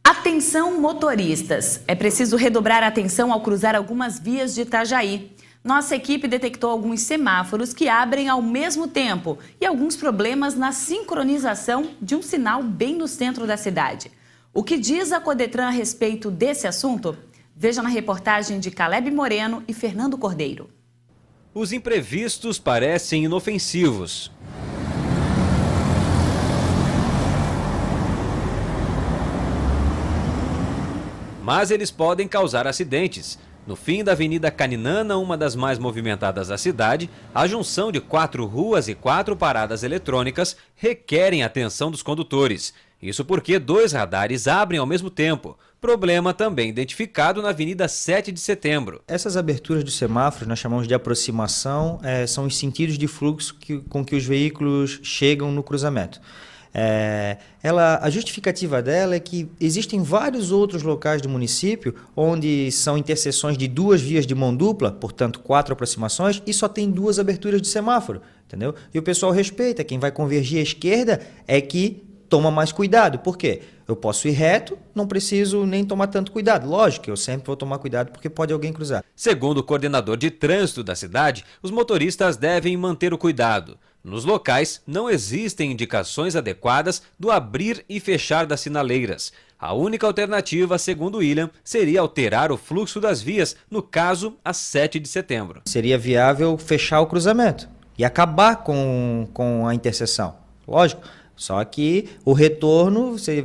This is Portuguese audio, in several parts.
Atenção, motoristas! É preciso redobrar a atenção ao cruzar algumas vias de Itajaí. Nossa equipe detectou alguns semáforos que abrem ao mesmo tempo e alguns problemas na sincronização de um sinal bem no centro da cidade. O que diz a Codetran a respeito desse assunto? Veja na reportagem de Caleb Moreno e Fernando Cordeiro. Os imprevistos parecem inofensivos. Mas eles podem causar acidentes. No fim da Avenida Caninana, uma das mais movimentadas da cidade, a junção de 4 ruas e 4 paradas eletrônicas requerem a atenção dos condutores. Isso porque 2 radares abrem ao mesmo tempo. Problema também identificado na Avenida 7 de Setembro. Essas aberturas dos semáforos, nós chamamos de aproximação, são os sentidos de fluxo com que os veículos chegam no cruzamento. A justificativa dela é que existem vários outros locais do município onde são interseções de 2 vias de mão dupla, portanto 4 aproximações, e só tem 2 aberturas de semáforo, entendeu? E o pessoal respeita, quem vai convergir à esquerda é que toma mais cuidado. Por quê? Eu posso ir reto, não preciso nem tomar tanto cuidado. Lógico, eu sempre vou tomar cuidado porque pode alguém cruzar. Segundo o coordenador de trânsito da cidade, os motoristas devem manter o cuidado. Nos locais, não existem indicações adequadas do abrir e fechar das sinaleiras. A única alternativa, segundo William, seria alterar o fluxo das vias, no caso, a 7 de setembro. Seria viável fechar o cruzamento e acabar com a interseção. Lógico. Só que o retorno, você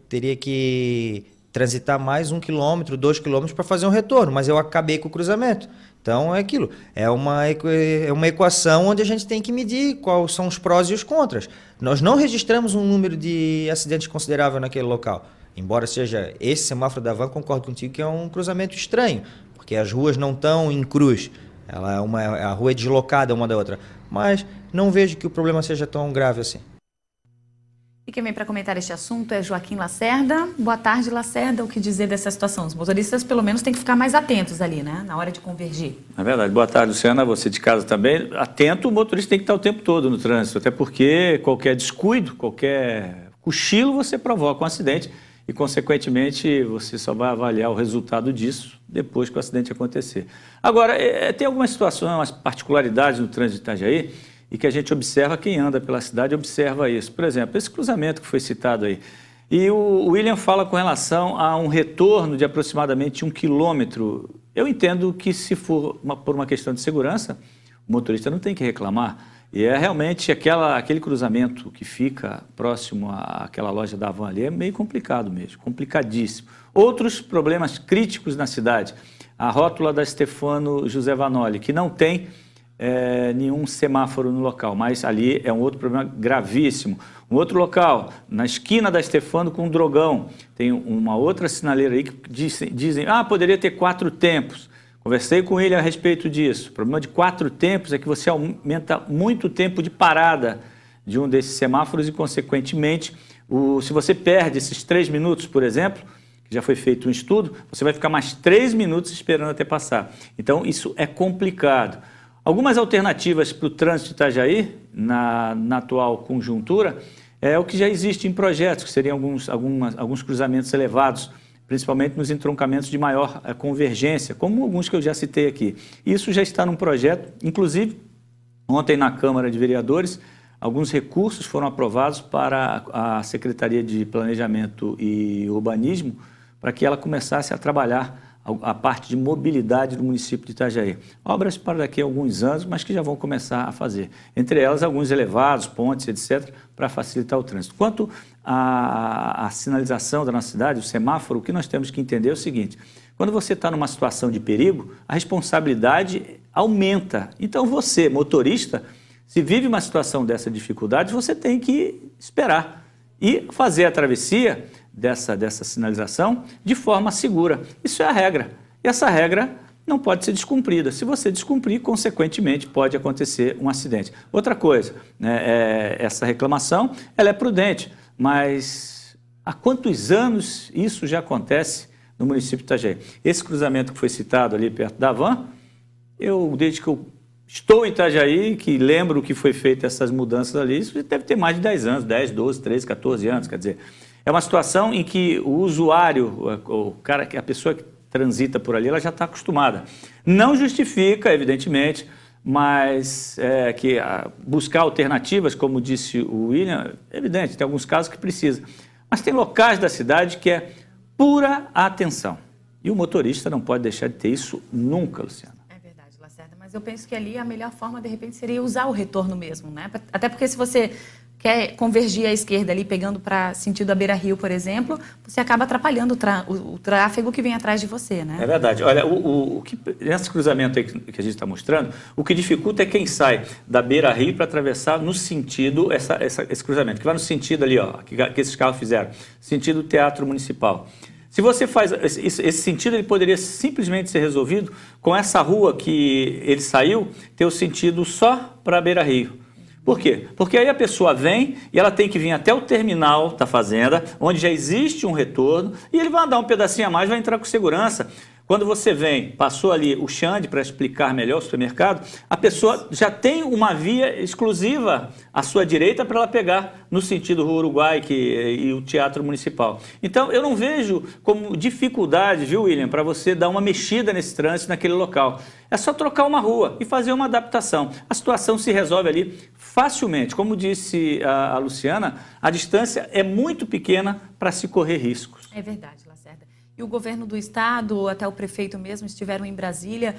teria que transitar mais 1 quilômetro, 2 quilômetros para fazer um retorno, mas eu acabei com o cruzamento. Então é aquilo, é uma equação onde a gente tem que medir quais são os prós e os contras. Nós não registramos um número de acidentes considerável naquele local, embora seja esse semáforo da van, concordo contigo que é um cruzamento estranho, porque as ruas não estão em cruz, a rua é deslocada uma da outra, mas não vejo que o problema seja tão grave assim. E quem vem para comentar este assunto é Joaquim Lacerda. Boa tarde, Lacerda. O que dizer dessa situação? Os motoristas, pelo menos, têm que ficar mais atentos ali, né? Na hora de convergir. É verdade. Boa tarde, Luciana. Você de casa também. Atento, o motorista tem que estar o tempo todo no trânsito, até porque qualquer descuido, qualquer cochilo, você provoca um acidente e, consequentemente, você só vai avaliar o resultado disso depois que o acidente acontecer. Agora, tem algumas situações, umas particularidades no trânsito de Itajaí, e que a gente observa, quem anda pela cidade observa isso. Por exemplo, esse cruzamento que foi citado aí. E o William fala com relação a um retorno de aproximadamente 1 quilômetro. Eu entendo que, se for por uma questão de segurança, o motorista não tem que reclamar. E é realmente aquele cruzamento que fica próximo àquela loja da Van ali é meio complicado mesmo, complicadíssimo. Outros problemas críticos na cidade. A rótula da Stefano José Vanoli, que não tem nenhum semáforo no local, mas ali é um outro problema gravíssimo. Um outro local, na esquina da Stefano com o Drogão, tem uma outra sinaleira aí que dizem, poderia ter 4 tempos. Conversei com ele a respeito disso. O problema de 4 tempos é que você aumenta muito o tempo de parada de um desses semáforos e, consequentemente, se você perde esses 3 minutos, por exemplo, que já foi feito um estudo, você vai ficar mais 3 minutos esperando até passar. Então, isso é complicado. Algumas alternativas para o trânsito de Itajaí, na atual conjuntura, é o que já existe em projetos, que seriam alguns cruzamentos elevados, principalmente nos entroncamentos de maior convergência, como alguns que eu já citei aqui. Isso já está num projeto, inclusive, ontem na Câmara de Vereadores, alguns recursos foram aprovados para a Secretaria de Planejamento e Urbanismo, para que ela começasse a trabalhar a parte de mobilidade do município de Itajaí. Obras para daqui a alguns anos, mas que já vão começar a fazer. Entre elas, alguns elevados, pontes, etc., para facilitar o trânsito. Quanto à sinalização da nossa cidade, o semáforo, o que nós temos que entender é o seguinte: quando você está numa situação de perigo, a responsabilidade aumenta. Então você, motorista, se vive uma situação dessa dificuldade, você tem que esperar e fazer a travessia dessa sinalização de forma segura. Isso é a regra. E essa regra não pode ser descumprida. Se você descumprir, consequentemente, pode acontecer um acidente. Outra coisa, essa reclamação, ela é prudente, mas há quantos anos isso já acontece no município de Itajaí? Esse cruzamento que foi citado ali perto da Van, desde que eu estou em Itajaí, que lembro que foi feita essas mudanças ali, isso deve ter mais de 10 anos, 10, 12, 13, 14 anos, quer dizer, É uma situação em que o usuário, o cara, a pessoa que transita por ali, ela já está acostumada. Não justifica, evidentemente, mas buscar alternativas, como disse o William, é evidente, tem alguns casos que precisa. Mas tem locais da cidade que é pura atenção. E o motorista não pode deixar de ter isso nunca, Luciana. É verdade, Lacerda, mas eu penso que ali a melhor forma, de repente, seria usar o retorno mesmo, né? Até porque se você quer convergir à esquerda ali, pegando para sentido da Beira-Rio, por exemplo, você acaba atrapalhando o tráfego que vem atrás de você, né? É verdade. Olha, nesse cruzamento aí que a gente está mostrando, o que dificulta é quem sai da Beira-Rio para atravessar no sentido, esse cruzamento, que vai no sentido ali, ó, que esses carros fizeram, sentido Teatro Municipal. Se você faz esse sentido, ele poderia simplesmente ser resolvido com essa rua que ele saiu, ter o sentido só para Beira-Rio. Por quê? Porque aí a pessoa vem e ela tem que vir até o terminal da fazenda, onde já existe um retorno, e ele vai andar um pedacinho a mais, vai entrar com segurança. Quando você vem, passou ali o Xande para explicar melhor o supermercado, a pessoa já tem uma via exclusiva à sua direita para ela pegar no sentido Rua Uruguai e o Teatro Municipal. Então, eu não vejo como dificuldade, viu, William, para você dar uma mexida nesse trânsito naquele local. É só trocar uma rua e fazer uma adaptação. A situação se resolve ali facilmente. Como disse a Luciana, a distância é muito pequena para se correr riscos. É verdade, Lacerda. E o governo do estado, até o prefeito mesmo, estiveram em Brasília,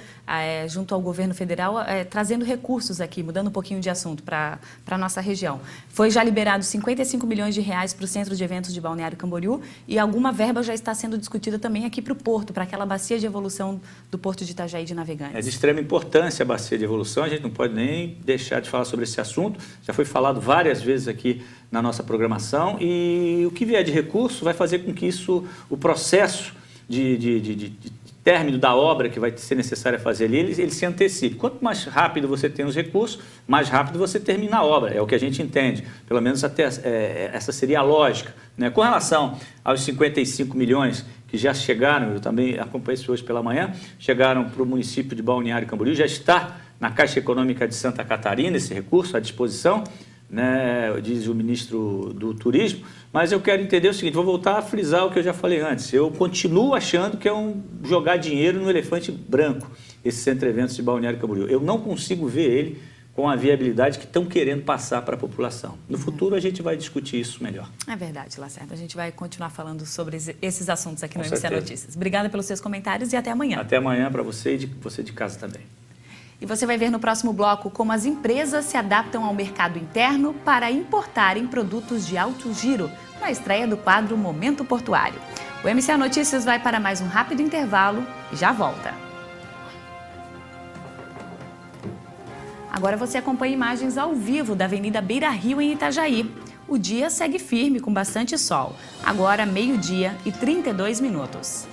junto ao governo federal, trazendo recursos aqui, mudando um pouquinho de assunto para a nossa região. Foi já liberado 55 milhões de reais para o Centro de Eventos de Balneário Camboriú e alguma verba já está sendo discutida também aqui para o Porto, para aquela bacia de evolução do Porto de Itajaí de Navegantes. É de extrema importância a bacia de evolução, a gente não pode nem deixar de falar sobre esse assunto, já foi falado várias vezes aqui na nossa programação e o que vier de recurso vai fazer com que o processo de término da obra que vai ser necessária fazer ali, ele se antecipe. Quanto mais rápido você tem os recursos, mais rápido você termina a obra, é o que a gente entende, pelo menos até essa seria a lógica, né? Com relação aos 55 milhões que já chegaram, eu também acompanhei isso hoje pela manhã, chegaram para o município de Balneário Camboriú, já está na Caixa Econômica de Santa Catarina esse recurso à disposição, né, diz o ministro do Turismo, mas eu quero entender o seguinte, vou voltar a frisar o que eu já falei antes, eu continuo achando que é jogar dinheiro no elefante branco, esse Centro de Eventos de Balneário Camboriú. Eu não consigo ver ele com a viabilidade que estão querendo passar para a população. No futuro a gente vai discutir isso melhor. É verdade, Lacerda, a gente vai continuar falando sobre esses assuntos aqui no MC Notícias. Obrigada pelos seus comentários e até amanhã. Até amanhã para você e você de casa também. E você vai ver no próximo bloco como as empresas se adaptam ao mercado interno para importarem produtos de alto giro, na estreia do quadro Momento Portuário. O MCA Notícias vai para mais um rápido intervalo e já volta. Agora você acompanha imagens ao vivo da Avenida Beira-Rio em Itajaí. O dia segue firme com bastante sol. Agora 12h32.